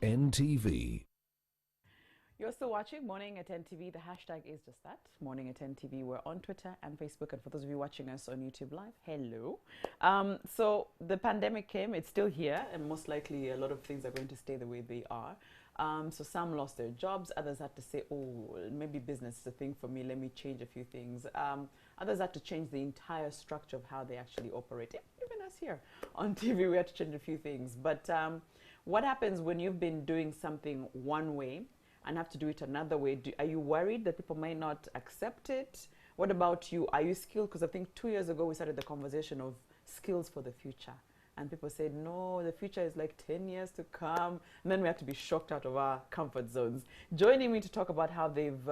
NTV. You're still watching Morning at NTV. The hashtag is just that, Morning at NTV. We're on Twitter and Facebook. And for those of you watching us on YouTube Live, hello. So the pandemic came. It's still here. And most likely a lot of things are going to stay the way they are. So some lost their jobs. Others had to say, oh, maybe business is a thing for me. Let me change a few things. Others had to change the entire structure of how they actually operate. Yeah, even us here on TV, we had to change a few things. But what happens when you've been doing something one way and have to do it another way? Are you worried that people may not accept it? What about you? Are you skilled? Because I think 2 years ago we started the conversation of skills for the future. And people said, no, the future is like 10 years to come. And then we have to be shocked out of our comfort zones. Joining me to talk about how they've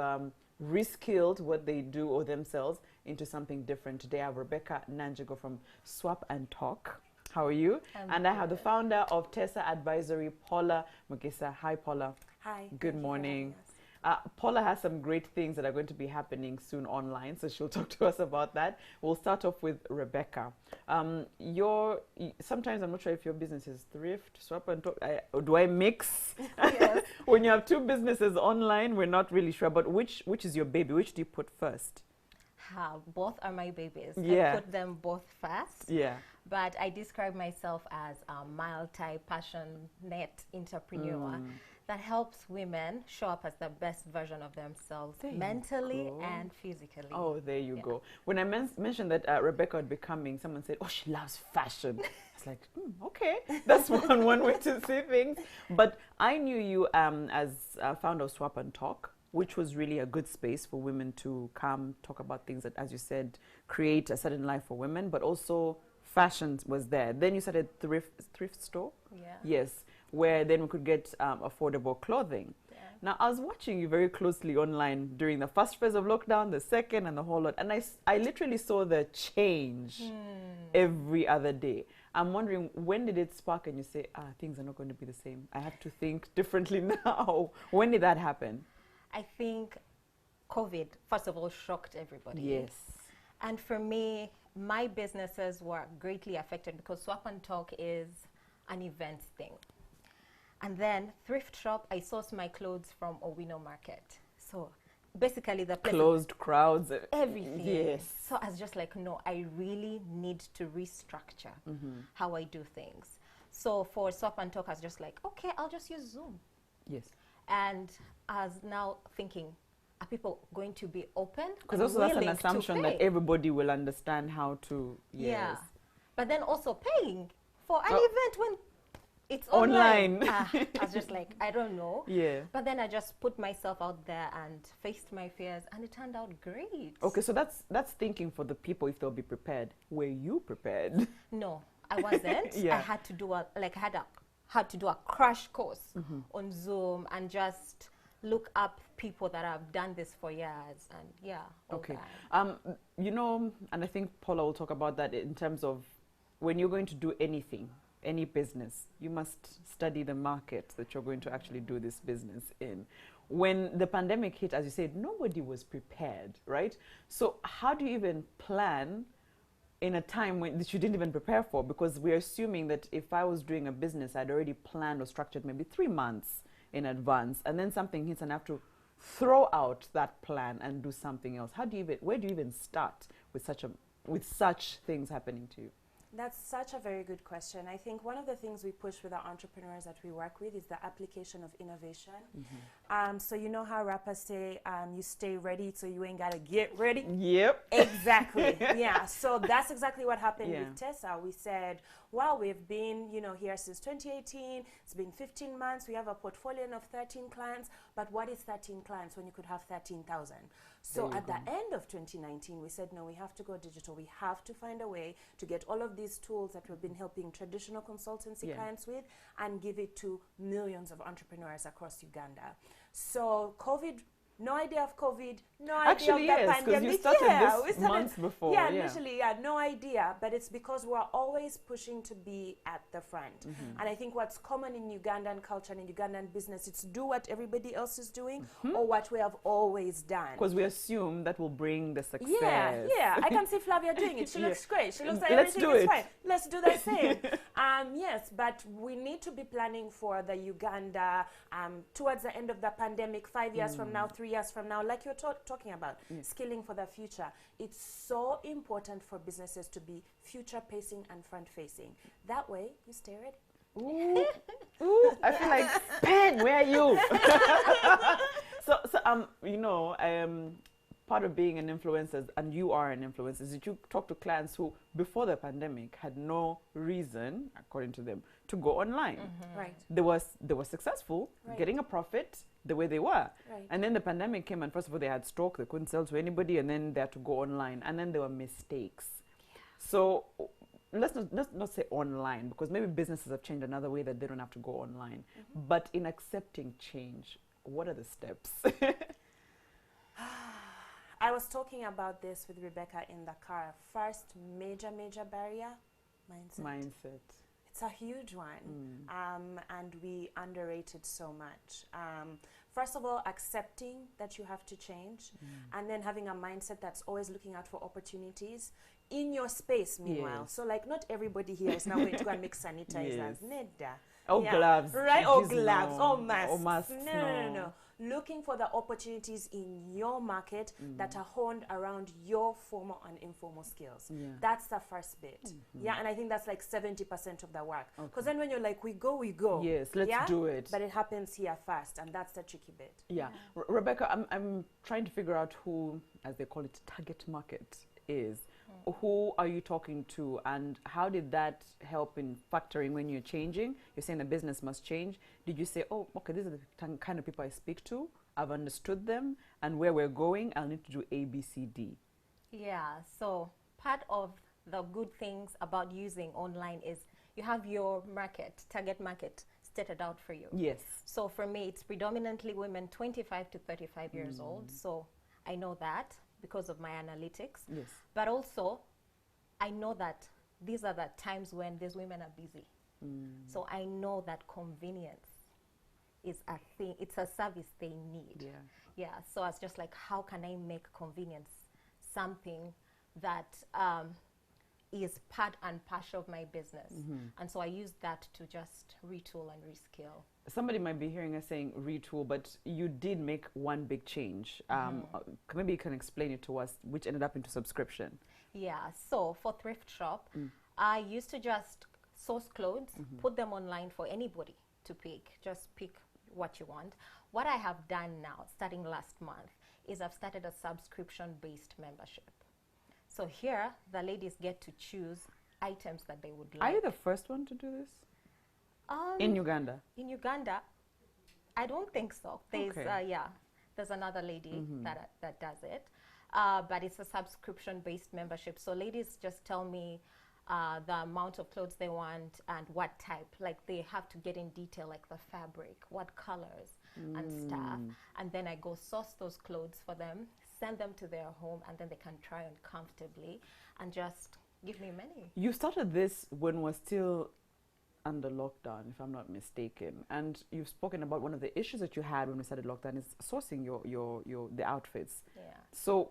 reskilled what they do or themselves into something different. Today I have Rebecca Nanjego from Swap and Talk. How are you? And I have the founder of Teesa Advisory, Paula Mugisa. Hi, Paula. Hi. Good morning. Paula has some great things that are going to be happening soon online, so she'll talk to us about that. We'll start off with Rebecca. Sometimes I'm not sure if your business is Thrift, Swap and Talk. Or do I mix? Yes. When you have two businesses online, we're not really sure. But which is your baby? Which do you put first? Both are my babies. Yeah. I put them both first. Yeah. But I describe myself as a multi-passionate entrepreneur that helps women show up as the best version of themselves mentally and physically. Oh, there you go. When I mentioned that Rebecca would be coming, someone said, oh, she loves fashion. It's like, okay, that's one way to see things. But I knew you as founder of Swap and Talk, which was really a good space for women to come talk about things that, as you said, create a certain life for women, but also fashion was there. Then you started thrift store. Yeah. Yes, where then we could get affordable clothing. Yeah. Now, I was watching you very closely online during the first phase of lockdown, the second, and the whole lot. And I literally saw the change every other day. I'm wondering, when did it spark and you say, things are not going to be the same? I have to think differently now. When did that happen? I think COVID, first of all, shocked everybody. Yes. And for me, my businesses were greatly affected because Swap and Talk is an events thing. And then thrift shop, I source my clothes from Owino Market. So basically the place Closed crowds. everything. Yes. So I was just like, no, I really need to restructure how I do things. So for Swap and Talk, I was just like, okay, I'll just use Zoom. Yes. And I was now thinking, are people going to be open? Because also that's an assumption that everybody will understand how to, yes. Yeah. But then also paying for an event when it's online. I was just like, I don't know. Yeah. But then I just put myself out there and faced my fears, and it turned out great. Okay, so that's thinking for the people if they'll be prepared. Were you prepared? No, I wasn't. Yeah. I had to do had to do a crash course on Zoom and just look up people that have done this for years, and yeah. Okay. You know, and I think Paula will talk about that in terms of when you're going to do anything, any business, you must study the market that you're going to actually do this business in. When the pandemic hit, as you said, nobody was prepared, right? So how do you even plan in a time when that you didn't even prepare for? Because we're assuming that if I was doing a business, I'd already planned or structured maybe 3 months in advance, and then something hits and I have to throw out that plan and do something else. Where do you even start with such things happening to you? That's such a very good question. I think one of the things we push with our entrepreneurs that we work with is the application of innovation. So you know how rappers say, you stay ready so you ain't gotta get ready? Yep. Exactly. Yeah. So that's exactly what happened with Teesa. We said, wow, we've been, here since 2018. It's been 15 months. We have a portfolio of 13 clients. But what is 13 clients when you could have 13,000? So at the end of 2019, we said, no, we have to go digital. We have to find a way to get all of these tools that we've been helping traditional consultancy clients with and give it to millions of entrepreneurs across Uganda. So COVID No idea of COVID, no Actually, idea of the yes, because pandemic. you started we this started- months before. Yeah, literally, no idea. But it's because we're always pushing to be at the front. And I think what's common in Ugandan culture and in Ugandan business, it's do what everybody else is doing or what we have always done. Because we assume that will bring the success. Yeah. I can see Flavia doing it. She looks great. She looks like Let's everything do is it. fine. Let's do the same. Yes, but we need to be planning for the Uganda towards the end of the pandemic, 5 years from now, 3 years from now, like you're talking about, skilling for the future. It's so important for businesses to be future-pacing and front-facing. That way, you stay ready. Ooh, I feel like, Pen, where are you? Part of being an influencer, and you are an influencer, is that you talk to clients who, before the pandemic, had no reason, according to them, to go online. Right. They were successful, getting a profit the way they were. Right. And then the pandemic came, and first of all, they had stock, they couldn't sell to anybody, and then they had to go online. And then there were mistakes. So let's not say online, because maybe businesses have changed another way that they don't have to go online. But in accepting change, what are the steps? I was talking about this with Rebecca in the car. First major barrier, mindset. It's a huge one, and we underrate it so much. First of all, accepting that you have to change, and then having a mindset that's always looking out for opportunities in your space, meanwhile. Yes. So, like, not everybody here is now going to go and make sanitizers. Yes. Neda. Oh, gloves. Right? Oh, Jeez, gloves. no. Oh, masks. Oh, masks, No. Looking for the opportunities in your market that are honed around your formal and informal skills. Yeah. That's the first bit. Yeah, and I think that's like 70% of the work. Because then when you're like, we go. Yes, let's do it. But it happens here first, and that's the tricky bit. Yeah. Rebecca, I'm trying to figure out who, as they call it, target market is. Who are you talking to, and how did that help in factoring when you're changing? You're saying the business must change. Did you say, oh, okay, these are the kind of people I speak to, I've understood them, and where we're going, I'll need to do A, B, C, D? Yeah, so part of the good things about using online is you have your market, target market, stated out for you. Yes. So for me, it's predominantly women 25 to 35 years old. So I know that because of my analytics. Yes. But also, I know that these are the times when these women are busy. So I know that convenience is a thing, it's a service they need. Yeah, so I was just like, how can I make convenience something that is part and parcel of my business? And so I used that to just retool and reskill. Somebody might be hearing us saying retool, but you did make one big change. Maybe you can explain it to us, which ended up into subscription. Yeah, so for Thrift Shop, I used to just source clothes, put them online for anybody to pick. Just pick what you want. What I have done now, starting last month, is I've started a subscription-based membership. So here, the ladies get to choose items that they would like. Are you the first one to do this? In Uganda? In Uganda, I don't think so. There's, Okay. there's another lady that does it. But it's a subscription-based membership. So ladies just tell me the amount of clothes they want and what type. Like they have to get in detail, like the fabric, what colors and stuff. And then I go source those clothes for them, send them to their home, and then they can try on comfortably and just give me money. You started this when we're still under lockdown, if I'm not mistaken, and you've spoken about one of the issues that you had when we started lockdown is sourcing the outfits. Yeah. So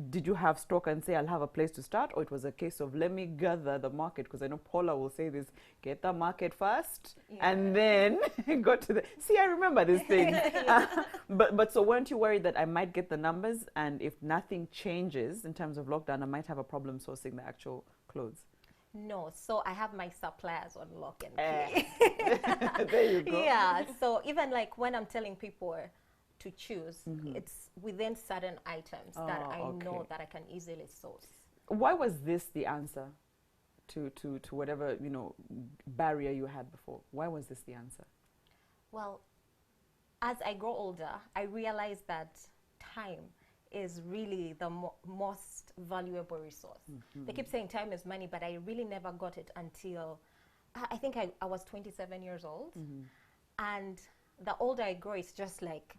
did you have stock and say I'll have a place to start, or it was a case of let me gather the market? Because I know Paula will say this: get the market first, and then go to the. See, I remember these things. But so weren't you worried that I might get the numbers, and if nothing changes in terms of lockdown, I might have a problem sourcing the actual clothes? No, so I have my suppliers on lock and key. There you go. Yeah, so even like when I'm telling people to choose, it's within certain items that I know that I can easily source. Why was this the answer to whatever, barrier you had before? Why was this the answer? Well, as I grow older, I realize that time is really the most valuable resource. They keep saying time is money, but I really never got it until I think I was 27 years old. And the older I grow, it's just like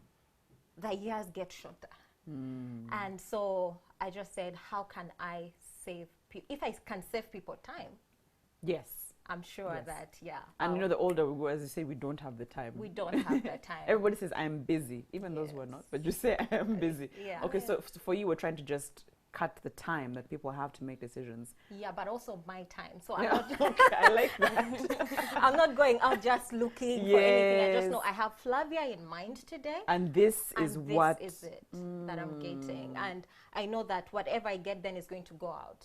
the years get shorter. And so I just said, how can I save people? If I can save people time, yes, I'm sure Yes. that, yeah. and you know, the older we go, as you say, we don't have the time. We don't have the time. Everybody says I'm busy, even those who are Yes. not. But you say I am busy. Yeah. Okay, so for you, we're trying to just cut the time that people have to make decisions. Yeah, but also my time. So I'm Yeah, not, okay, I like that. I'm not going out just looking for anything. I just Yes. know I have Flavia in mind today. And this And is this what is it that I'm getting. And I know that whatever I get then is going to go out.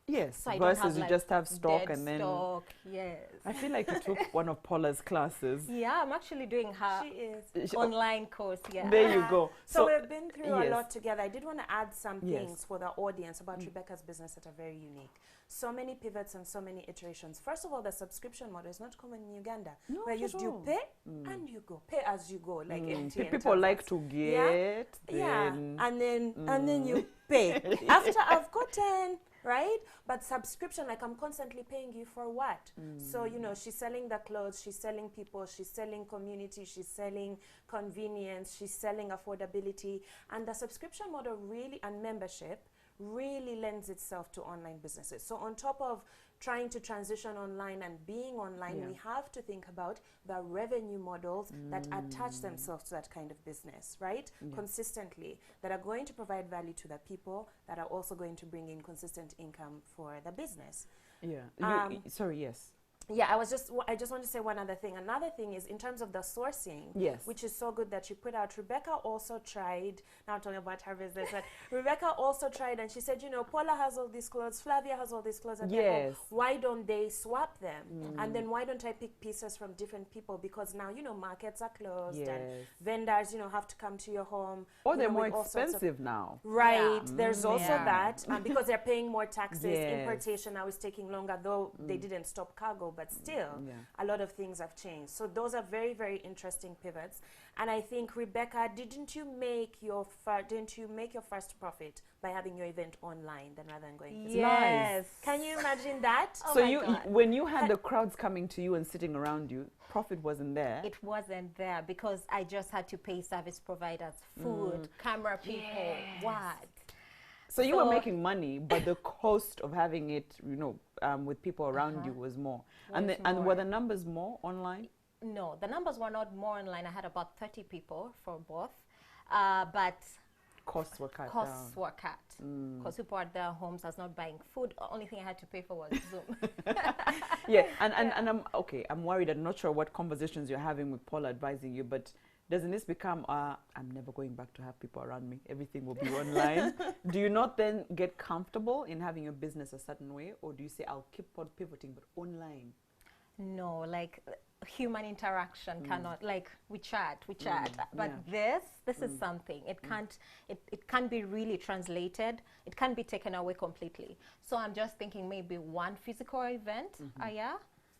yes. So I don't have Versus you like just have stock dead and then. stock. Yes. I feel like you took one of Paula's classes. Yeah, I'm actually doing her She is. online course. Yeah. There you go. So we've been through a yes. lot together. I did want to add some Yes. things for the audience about Rebecca's business that are very unique. So many pivots and so many iterations. First of all, the subscription model is not common in Uganda. Not where at you all. pay and you go. Pay as you go, like MTN People tells like us. to Yeah. get. Yeah, Then and then you pay after I've gotten, right? But subscription, like I'm constantly paying you for what? So you know, she's selling the clothes, she's selling people, she's selling community, she's selling convenience, she's selling affordability, and the subscription model really and membership really lends itself to online businesses. So on top of trying to transition online and being online, Yeah. we have to think about the revenue models that attach themselves to that kind of business, right? Consistently, that are going to provide value to the people, that are also going to bring in consistent income for the business. yeah. Sorry. Yes. Yeah, I just want to say one other thing. Another thing is in terms of the sourcing, Yes. which is so good that you put out. Rebecca also tried, now I'm talking about her business, but Rebecca also tried and she said, you know, Paula has all these clothes, Flavia has all these clothes at their home. Yes. Why don't they swap them? And then why don't I pick pieces from different people? Because now, you know, markets are closed and Yes. vendors, you know, have to come to your home. Or you they're know, more with all sorts of- expensive now. Right, Yeah. there's also Yeah. that because they're paying more taxes. Yes. Importation now is taking longer, though they didn't stop cargo, but still, Yeah. a lot of things have changed. So those are very, very interesting pivots. And I think, Rebecca, didn't you make your first profit by having your event online than rather than going physical? Yes. Can you imagine that? Oh So my you, God. when you had the crowds coming to you and sitting around you, profit wasn't there. It wasn't there because I just had to pay service providers, food, camera people, what? So you were So- making money, but the cost of having it, you know, with people around you was more. And Was and more. were the numbers more online? No, the numbers were not more online. I had about 30 people for both, but Costs were cut costs down. were cut because people at their homes. I was not buying food. The only thing I had to pay for was Zoom. Yeah, and I'm okay. I'm worried. I'm not sure what conversations you're having with Paula advising you, but doesn't this become I'm never going back to have people around me. Everything will be online. Do you not then get comfortable in having your business a certain way, or do you say I'll keep on pivoting but online? No, like human interaction cannot, like we chat, but yeah. this is something. It can't be really translated. It can't be taken away completely. So I'm just thinking maybe one physical event a year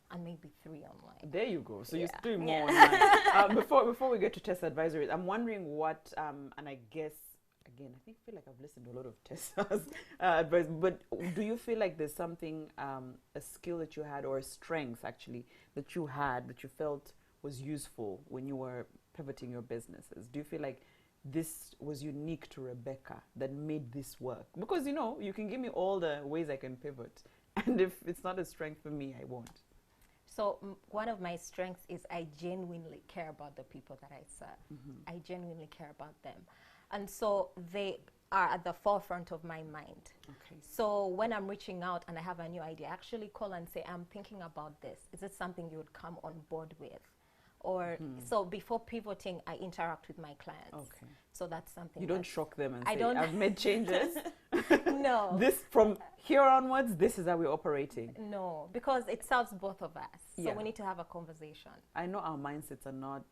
and maybe 3 online. There you go. So Yeah. you're doing more online. Before we get to Teesa Advisory, I'm wondering what, and I guess, again, I feel like I've listened to a lot of Teesa's advice, but do you feel like there's something, a skill that you had or a strength actually that you had that you felt was useful when you were pivoting your businesses? Do you feel like this was unique to Rebecca that made this work? Because, you know, you can give me all the ways I can pivot, and if it's not a strength for me, I won't. So one of my strengths is I genuinely care about the people that I serve. I genuinely care about them. And so they are at the forefront of my mind. Okay. So when I'm reaching out and I have a new idea, I actually call and say, I'm thinking about this. Is it something you would come on board with? Or so before pivoting, I interact with my clients. Okay. So that's something. You don't shock them and I say, don't- I've made changes. No. This, from here onwards, this is how we're operating. No, because it serves both of us. So Yeah. we need to have a conversation. I know our mindsets are not,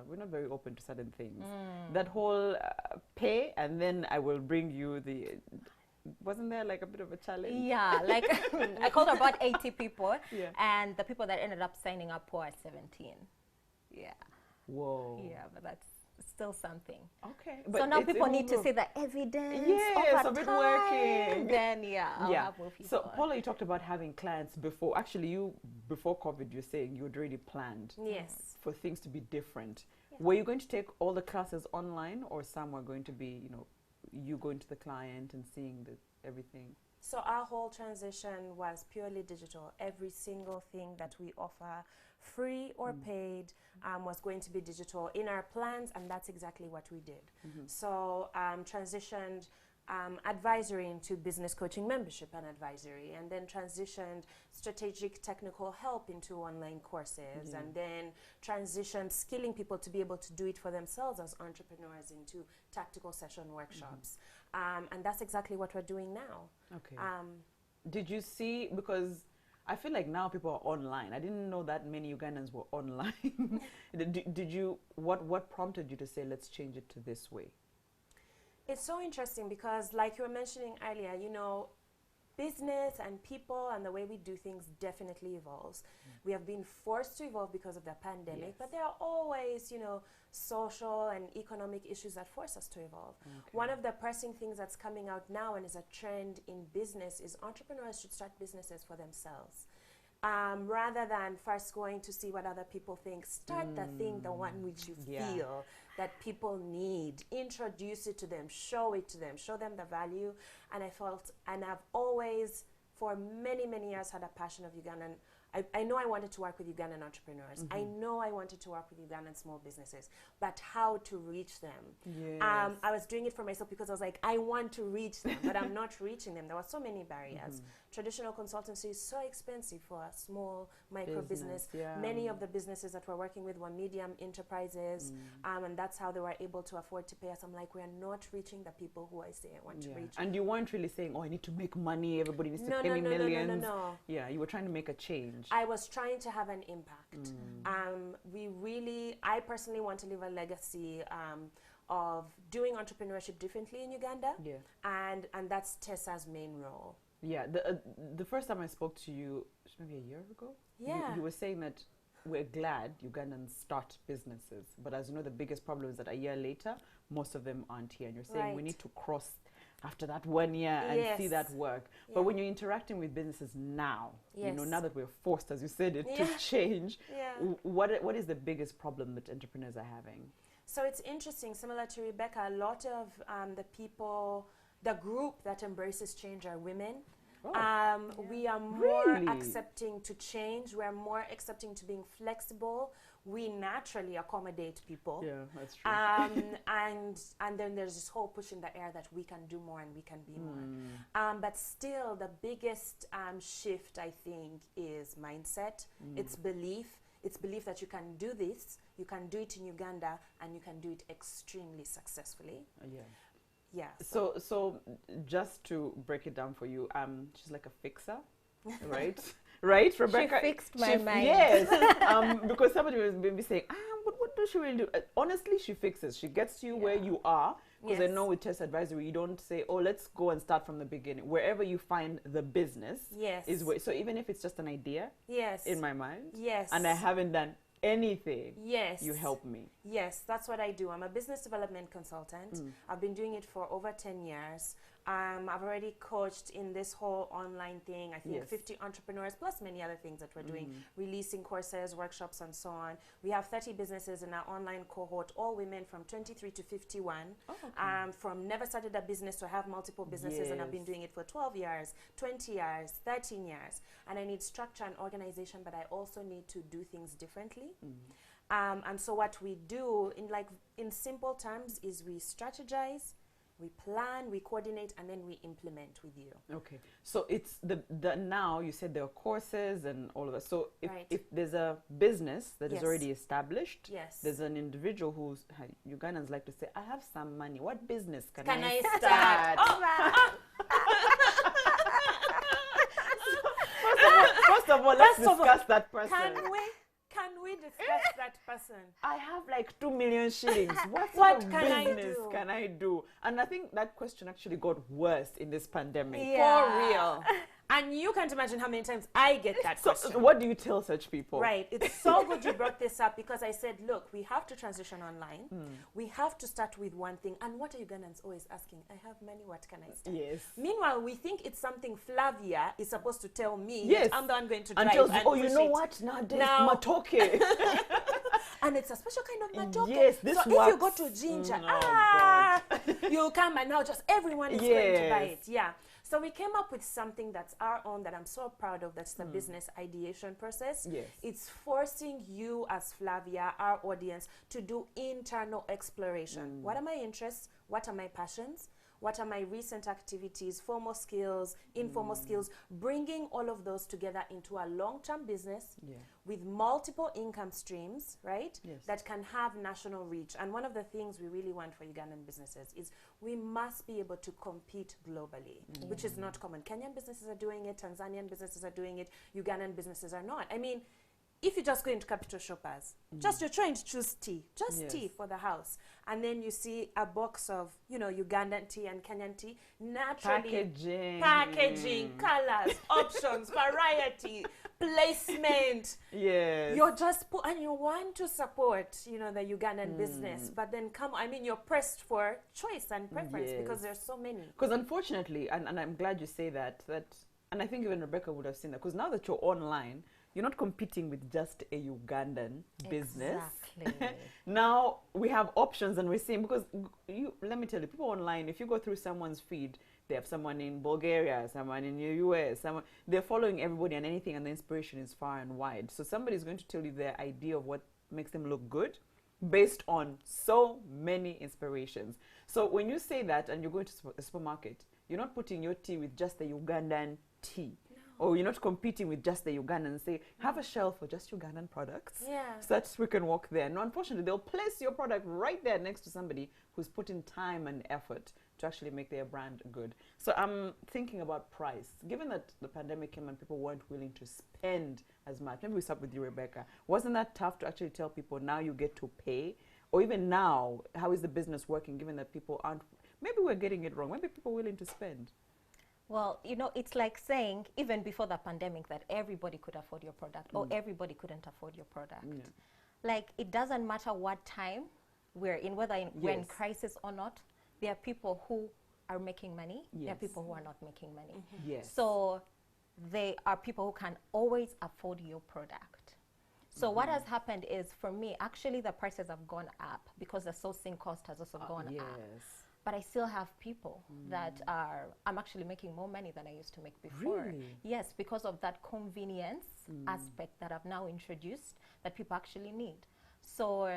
we're not very open to certain things. That whole pay, and then I will bring you the, wasn't there like a bit of a challenge? Yeah, like I called about 80 people, Yeah. and the people that ended up signing up were 17. Yeah. Whoa. Yeah, but that's still something. Okay. So now people need to see the evidence of it time, working. then I'll have more people. So Paula, you talked about having clients before. Actually, before COVID, you're saying you had already planned for things to be different. Yes. Were you going to take all the classes online, or some were going to be, you going to the client and seeing everything? So our whole transition was purely digital. Every single thing that we offer, free or paid, was going to be digital in our plans, and that's exactly what we did. So transitioned advisory into business coaching membership and advisory, and then transitioned strategic technical help into online courses, and then transitioned skilling people to be able to do it for themselves as entrepreneurs into tactical session workshops. And that's exactly what we're doing now. Okay. Did you see, because I feel like now people are online. I didn't know that many Ugandans were online. Did you, what prompted you to say, let's change it to this way? It's so interesting because, like you were mentioning earlier, business and people and the way we do things definitely evolves. We have been forced to evolve because of the pandemic, but there are always, social and economic issues that force us to evolve. One of the pressing things that's coming out now and is a trend in business is entrepreneurs should start businesses for themselves. Rather than first going to see what other people think, start the thing, the one which you feel that people need. Introduce it to them, show it to them, show them the value. And I've always, for many, many years, had a passion of Ugandan. I know I wanted to work with Ugandan entrepreneurs. I know I wanted to work with Ugandan small businesses, but how to reach them? Yes. I was doing it for myself because I was like, I want to reach them, but I'm not reaching them. There were so many barriers. Traditional consultancy is so expensive for a small micro business. Many of the businesses that we're working with were medium enterprises, and that's how they were able to afford to pay us. I'm like, we are not reaching the people who I say I want to reach. And you weren't really saying, oh, I need to make money, everybody needs to pay me millions. No. Yeah, you were trying to make a change. I was trying to have an impact. I personally want to leave a legacy of doing entrepreneurship differently in Uganda, and that's Teesa's main role. Yeah, the first time I spoke to you, maybe a year ago, you were saying that we're glad Ugandans start businesses, but as you know, the biggest problem is that a year later, most of them aren't here, and you're saying we need to cross after that 1 year and see that work. But when you're interacting with businesses now, now that we're forced, as you said, to change, what is the biggest problem that entrepreneurs are having? So it's interesting, similar to Rebecca, a lot of the group that embraces change are women. We are more accepting to change. We are more accepting to being flexible. We naturally accommodate people. Yeah, that's true. And then there's this whole push in the air that we can do more and we can be more. But still, the biggest shift, I think, is mindset. It's belief. It's belief that you can do this, you can do it in Uganda, and you can do it extremely successfully. Yeah. So just to break it down for you, she's like a fixer, right? Right, Rebecca? She fixed my mind. Yes, because somebody was maybe saying, but what does she really do? Honestly, she fixes. She gets you where you are. Because I know with Teesa Advisory, you don't say, oh, let's go and start from the beginning. Wherever you find the business is where. So even if it's just an idea in my mind, and I haven't done anything, you help me. Yes, that's what I do. I'm a business development consultant. I've been doing it for over 10 years. I've already coached in this whole online thing, I think 50 entrepreneurs, plus many other things that we're doing, releasing courses, workshops, and so on. We have 30 businesses in our online cohort, all women from 23 to 51, from never started a business to have multiple businesses, and I've been doing it for 12 years, 20 years, 13 years. And I need structure and organization, but I also need to do things differently. And so what we do, in simple terms, is we strategize, we plan, we coordinate, and then we implement with you. Okay. So it's the now you said there are courses and all of that. So if there's a business that is already established, there's an individual who's, Ugandans like to say, I have some money. What business can I start? First of all, let's discuss that person. Can we discuss that person? I have like 2 million shillings. What sort of business can I do? And I think that question actually got worse in this pandemic. Yeah. For real. And you can't imagine how many times I get that So question. what do you tell such people? Right. It's so good you brought this up, because I said, look, we have to transition online. We have to start with one thing. And what are Ugandans always asking? I have money, what can I start? Yes. Meanwhile, we think it's something Flavia is supposed to tell me. Yes. I'm the one going to drive. Until, and oh, you push know it. what? Nowadays, Now- matoke. And it's a special kind of matoke. Yes, this so if you go works. to Ginger, Oh, you'll come and now just everyone is going to buy it. Yes. Yeah. So we came up with something that's our own, that I'm so proud of. That's the business ideation process. Yes. It's forcing you as Flavia, our audience, to do internal exploration. What are my interests? What are my passions? What are my recent activities, formal skills, informal skills, bringing all of those together into a long-term business with multiple income streams, right? Yes. That can have national reach. And one of the things we really want for Ugandan businesses is we must be able to compete globally, which is not common. Kenyan businesses are doing it, Tanzanian businesses are doing it, Ugandan businesses are not. I mean, if you just go into Capital Shoppers, just you're trying to choose tea, just tea for the house, and then you see a box of, you know, Ugandan tea and Kenyan tea, naturally packaging, colors, options, variety, placement. Yes. You're just and you want to support, you know, the Ugandan business, but then you're pressed for choice and preference because there's so many. Because unfortunately, and I'm glad you say that, and I think even Rebecca would have seen that, because now that you're online, you're not competing with just a Ugandan business. Exactly. Now we have options, and we're seeing, because let me tell you, people online, if you go through someone's feed, they have someone in Bulgaria, someone in the US, they're following everybody and anything, and the inspiration is far and wide. So somebody's going to tell you their idea of what makes them look good based on so many inspirations. So when you say that and you're going to a supermarket, you're not putting your tea with just the Ugandan tea. Or you're not competing with just the Ugandan and say, have a shelf for just Ugandan products. Yeah. So that we can walk there. No, unfortunately, they'll place your product right there next to somebody who's put in time and effort to actually make their brand good. So I'm thinking about price. Given that the pandemic came and people weren't willing to spend as much, maybe we start with you, Rebecca. Wasn't that tough to actually tell people now you get to pay? Or even now, how is the business working given that people aren't, maybe we're getting it wrong, maybe people are willing to spend? Well, you know, it's like saying, even before the pandemic, that everybody could afford your product or everybody couldn't afford your product. Yeah. Like, it doesn't matter what time we're in, whether we're in crisis or not, there are people who are making money, there are people who are not making money. Yes. So they are people who can always afford your product. So what has happened is, for me, actually the prices have gone up because the sourcing cost has also gone up. But I still have people that I'm actually making more money than I used to make before. Really? Yes, because of that convenience aspect that I've now introduced that people actually need. So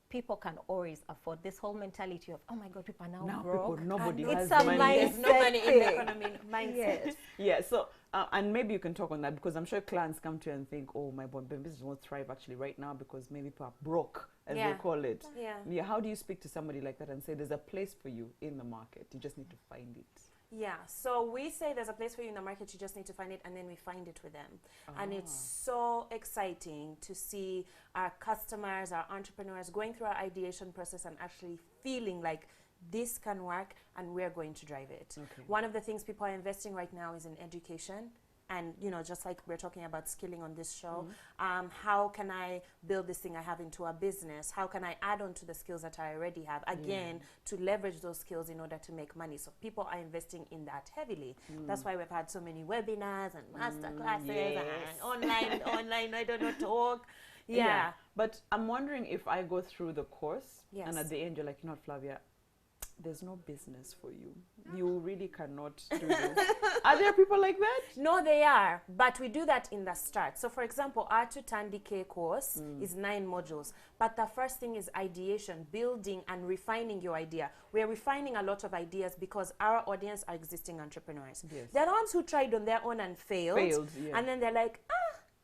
people can always afford this whole mentality of, oh my God, people are now broke. People, nobody It's has a money. mindset There's no money in the thing. economy mindset. Yes. Yeah, so, and maybe you can talk on that, because I'm sure clients come to you and think, oh, my business won't thrive actually right now because maybe people are broke, as they call it. Yeah. How do you speak to somebody like that and say there's a place for you in the market? You just need to find it. Yeah, so we say there's a place for you in the market, you just need to find it, and then we find it with them. And it's so exciting to see our customers, our entrepreneurs going through our ideation process and actually feeling like this can work and we're going to drive it. Okay. One of the things people are investing right now is in education. And, you know, just like we're talking about skilling on this show, how can I build this thing I have into a business? How can I add on to the skills that I already have? Again, to leverage those skills in order to make money. So people are investing in that heavily. That's why we've had so many webinars and master classes and online, I don't know, talk. Yeah. But I'm wondering if I go through the course and at the end you're like, you know what, Flavia, there's no business for you. You really cannot do this. Are there people like that? No, they are, but we do that in the start. So for example, our 210K course is 9 modules, but the first thing is ideation, building and refining your idea. We're refining a lot of ideas because our audience are existing entrepreneurs. Yes. They're the ones who tried on their own and failed. Yeah. And then they're like,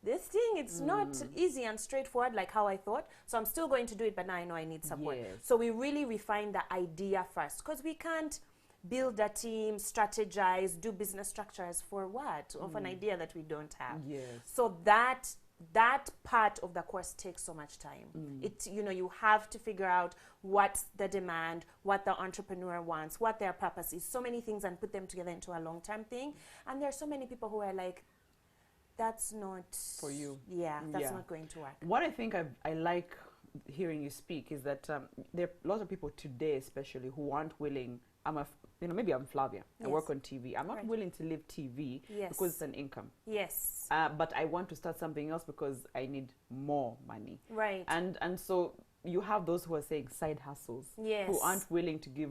this thing, it's not easy and straightforward like how I thought. So I'm still going to do it, but now I know I need support. Yes. So we really refine the idea first, because we can't build a team, strategize, do business structures for what? Of an idea that we don't have. Yes. So that that part of the course takes so much time. It, you know, you have to figure out what's the demand, what the entrepreneur wants, what their purpose is, so many things, and put them together into a long-term thing. And there are so many people who are like, that's not For you. Yeah, that's not going to work. What I think I like hearing you speak is that there are lots of people today, especially, who aren't willing. Maybe I'm Flavia. I work on TV. I'm not willing to leave TV because it's an income. Yes. But I want to start something else because I need more money. Right. And so you have those who are saying side hustles, who aren't willing to give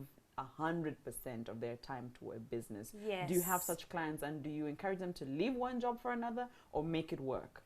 100% of their time to a business. Yes. Do you have such clients, and do you encourage them to leave one job for another or make it work?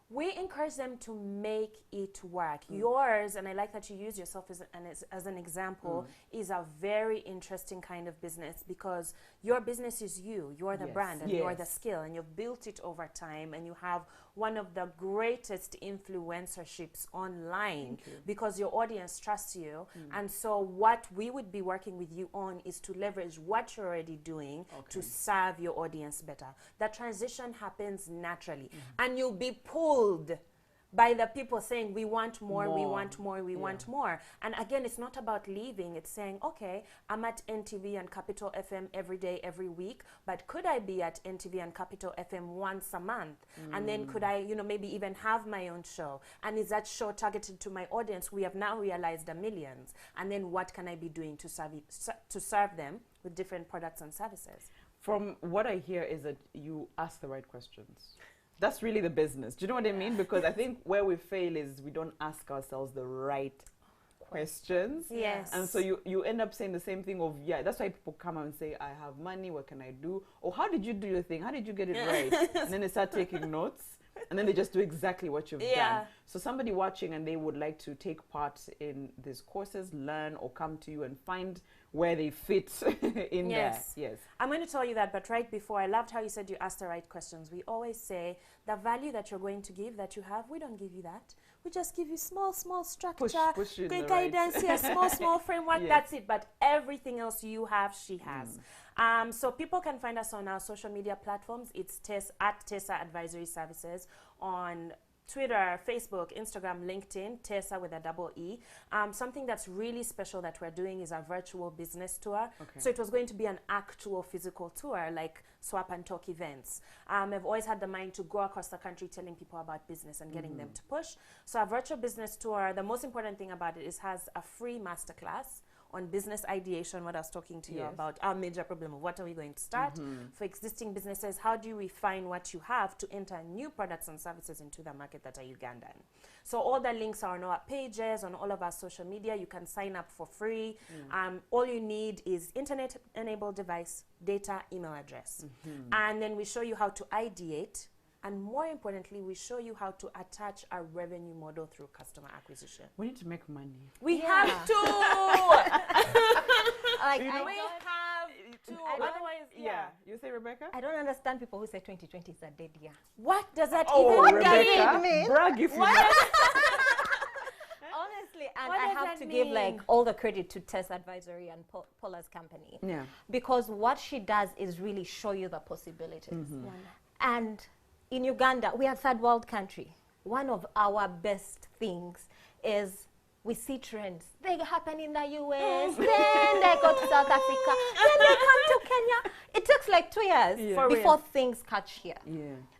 We encourage them to make it work. Yours, and I like that you use yourself as an example, is a very interesting kind of business, because your business is you. You're the brand, and you're the skill, and you've built it over time, and you have one of the greatest influencerships online because your audience trusts you. And so what we would be working with you on is to leverage what you're already doing to serve your audience better. The transition happens naturally, and you'll be pulled by the people saying, we want more, we want more, we want more. And again, it's not about leaving. It's saying, okay, I'm at NTV and Capital FM every day, every week, but could I be at NTV and Capital FM once a month? And then could I, maybe even have my own show? And is that show targeted to my audience? We have now realized the millions. And then what can I be doing to serve them with different products and services? From what I hear is that you ask the right questions. That's really the business. Do you know what I mean? Because I think where we fail is we don't ask ourselves the right questions. Yes. And so you end up saying the same thing of, that's why people come out and say, I have money, what can I do? Or how did you do your thing? How did you get it right? And then they start taking notes, and then they just do exactly what you've done. So somebody watching and they would like to take part in these courses, learn, or come to you and find where they fit in there. Yes. I'm going to tell you that, but right before, I loved how you said you asked the right questions. We always say the value that you're going to give, that you have, we don't give you that. We just give you small structure, push you good guidance here, small framework, that's it. But everything else you have, she has. So people can find us on our social media platforms. It's at Teesa Advisory Services on Twitter, Facebook, Instagram, LinkedIn, Teesa with a double E. Something that's really special that we're doing is a virtual business tour. So it was going to be an actual physical tour, like Swap and Talk events. I've always had the mind to go across the country telling people about business and getting them to push. So a virtual business tour, the most important thing about it is has a free masterclass on business ideation, what I was talking to you about, our major problem of what are we going to start. For existing businesses, how do you refine what you have to enter new products and services into the market that are Ugandan? So all the links are on our pages, on all of our social media. You can sign up for free. All you need is internet-enabled device, data, email address. And then we show you how to ideate. And more importantly, we show you how to attach a revenue model through customer acquisition. We need to make money. We have to! Like, we have to. Otherwise, You say, Rebecca? I don't understand people who say 2020 is a dead year. What does that Oh, even Rebecca, mean? brag if you know. Honestly, and What I does have that to give like mean? all the credit to Teesa Advisory and Paula's company. Yeah. Because what she does is really show you the possibilities. And in Uganda, we are a third world country. One of our best things is we see trends. They happen in the US, then they go to South Africa, then they come to Kenya. It takes like 2 years before things catch here.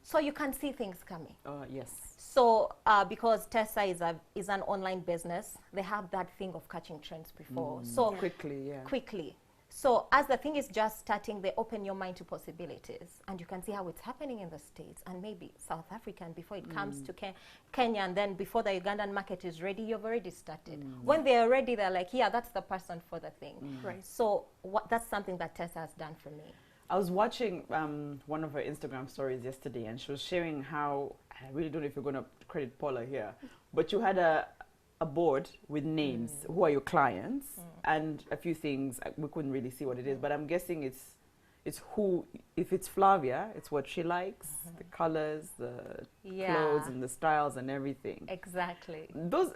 So you can see things coming. Yes. So because Teesa is an online business, they have that thing of catching trends before. So quickly. So as the thing is just starting, they open your mind to possibilities, and you can see how it's happening in the States and maybe South Africa, and before it comes to Kenya, and then before the Ugandan market is ready, you've already started. When they're ready, they're like, yeah, that's the person for the thing. Right. So that's something that Teesa has done for me. I was watching one of her Instagram stories yesterday, and she was sharing how, I really don't know if you're going to credit Paula here, but you had a board with names, who are your clients, and a few things. We couldn't really see what it is, but I'm guessing it's who, if it's Flavia, it's what she likes, the colors, the clothes and the styles and everything. Exactly. Those,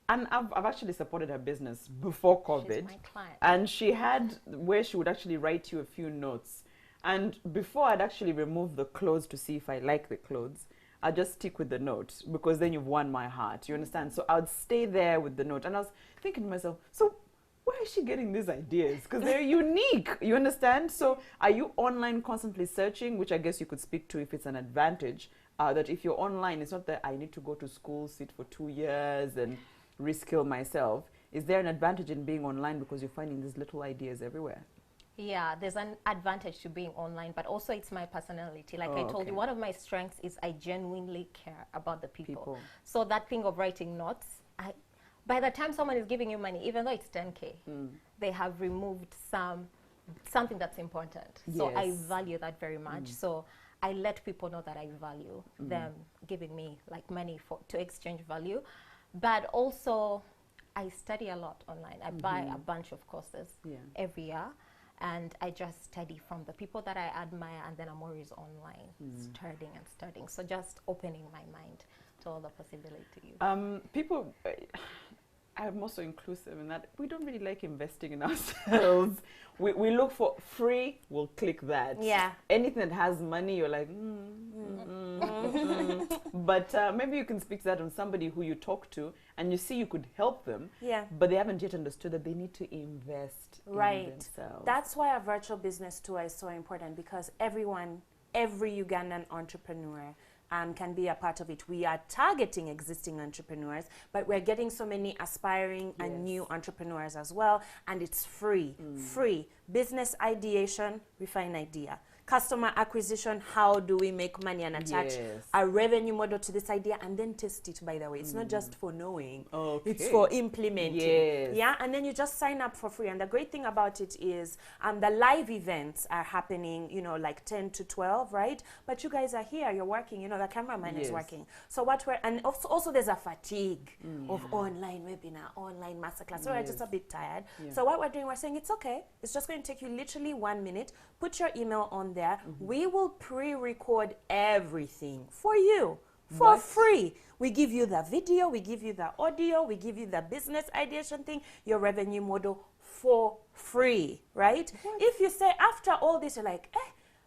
and I've actually supported her business before COVID. She's my client. And she had where she would actually write you a few notes. And before I'd actually remove the clothes to see if I like the clothes, I'll just stick with the note because then you've won my heart. You understand? So I'd stay there with the note. And I was thinking to myself, so where is she getting these ideas? Because they're unique. You understand? So are you online constantly searching, which I guess you could speak to if it's an advantage, that if you're online, it's not that I need to go to school, sit for 2 years and reskill myself. Is there an advantage in being online because you're finding these little ideas everywhere? Yeah, there's an advantage to being online, but also it's my personality. Like I told you, one of my strengths is I genuinely care about the people. So that thing of writing notes, by the time someone is giving you money, even though it's 10K, they have removed something that's important. So I value that very much. So I let people know that I value them giving me like money to exchange value. But also I study a lot online. I buy a bunch of courses every year. And I just study from the people that I admire, and then I'm always online, studying. So just opening my mind to all the possibilities. People, I'm also inclusive in that we don't really like investing in ourselves. We look for free, we'll click that. Yeah. Anything that has money, you're like, But maybe you can speak to that on somebody who you talk to and you see you could help them, but they haven't yet understood that they need to invest in themselves. That's why a virtual business tour is so important, because every Ugandan entrepreneur can be a part of it. We are targeting existing entrepreneurs, but we're getting so many aspiring and new entrepreneurs as well, and it's free. Free. Business ideation, refine idea. Customer acquisition, how do we make money and attach a revenue model to this idea, and then test it, by the way. It's not just for knowing, it's for implementing. Yeah, and then you just sign up for free. And the great thing about it is the live events are happening, you know, like 10 to 12, right? But you guys are here, you're working, you know, the cameraman is working. So and also there's a fatigue of online webinar, online masterclass. So we're just a bit tired. So what we're doing, we're saying it's okay. It's just going to take you literally 1 minute. Put your email on there. We will pre-record everything for you for free. We give you the video, we give you the audio, we give you the business ideation thing, your revenue model for free, right? If you say after all this, you're like,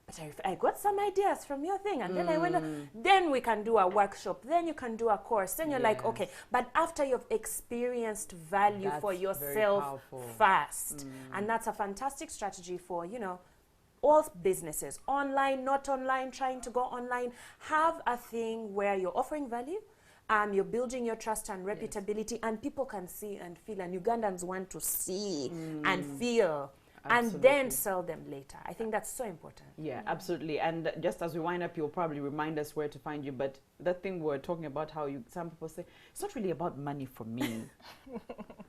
but I got some ideas from your thing, and then I went, then we can do a workshop, then you can do a course, then you're like, okay, but after you've experienced value for yourself first. And that's a fantastic strategy for, you know, all businesses, online, not online, trying to go online. Have a thing where you're offering value, you're building your trust and reputability, and people can see and feel, and Ugandans want to see and feel. Absolutely. And then sell them later. I think that's so important. Yeah, absolutely. And just as we wind up, you'll probably remind us where to find you. But that thing we're talking about, how some people say, it's not really about money for me.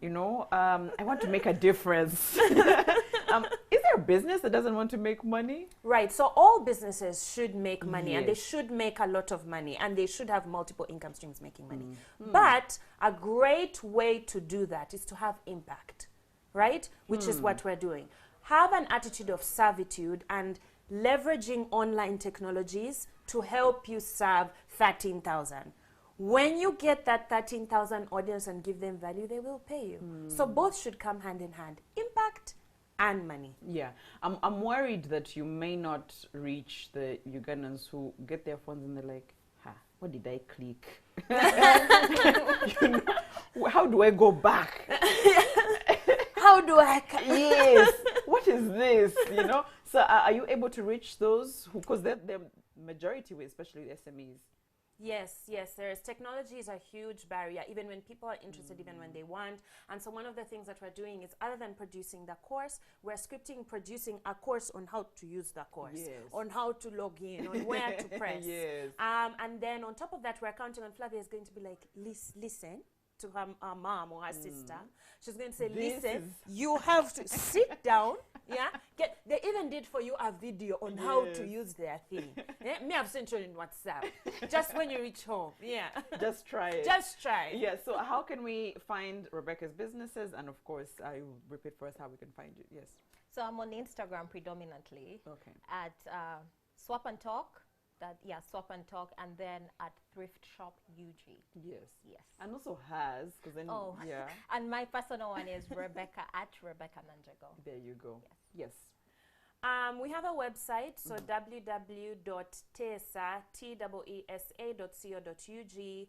You know, I want to make a difference. Is there a business that doesn't want to make money? Right. So all businesses should make money, and they should make a lot of money, and they should have multiple income streams making money. But a great way to do that is to have impact, right? Which is what we're doing. Have an attitude of servitude and leveraging online technologies to help you serve 13,000. When you get that 13,000 audience and give them value, they will pay you. So both should come hand in hand, impact and money. Yeah, I'm worried that you may not reach the Ugandans who get their phones and they're like, what did I click? You know, how do I go back? How do I? Yes. What is this? You know. So are you able to reach those who, because they're majority, especially SMEs? Yes, technology is a huge barrier, even when people are interested, even when they want. And so one of the things that we're doing is, other than producing the course, we're producing a course on how to use the course, on how to log in, on where to press. And then on top of that, we're counting on Flavia is going to be like, listen to her mom or her sister. She's going to say, listen, you have to sit down. They even did for you a video on how to use their thing. Me, I've sent you in WhatsApp. Just when you reach home. Just try it. Just try it. Yeah. So how can we find Rebecca's businesses? And of course, I will repeat for us how we can find you. Yes. So I'm on Instagram predominantly. At Swap and Talk. Swap and Talk, and then at Thrift Shop UG. Yes. And also has, because then and my personal one is Rebecca at Rebecca Nanjego. There you go. Yes. We have a website, so www.teesa.co.ug.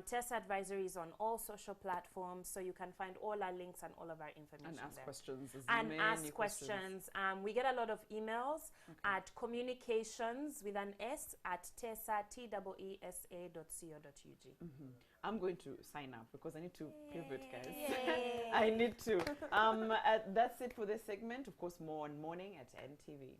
Teesa Advisory is on all social platforms, so you can find all our links and all of our information And ask there. questions. And ask questions. We get a lot of emails at communications with an S at teesa, teesa.co.ug. I'm going to sign up because I need to pivot, guys. Yay. I need to. That's it for this segment. Of course, more on Morning at NTV.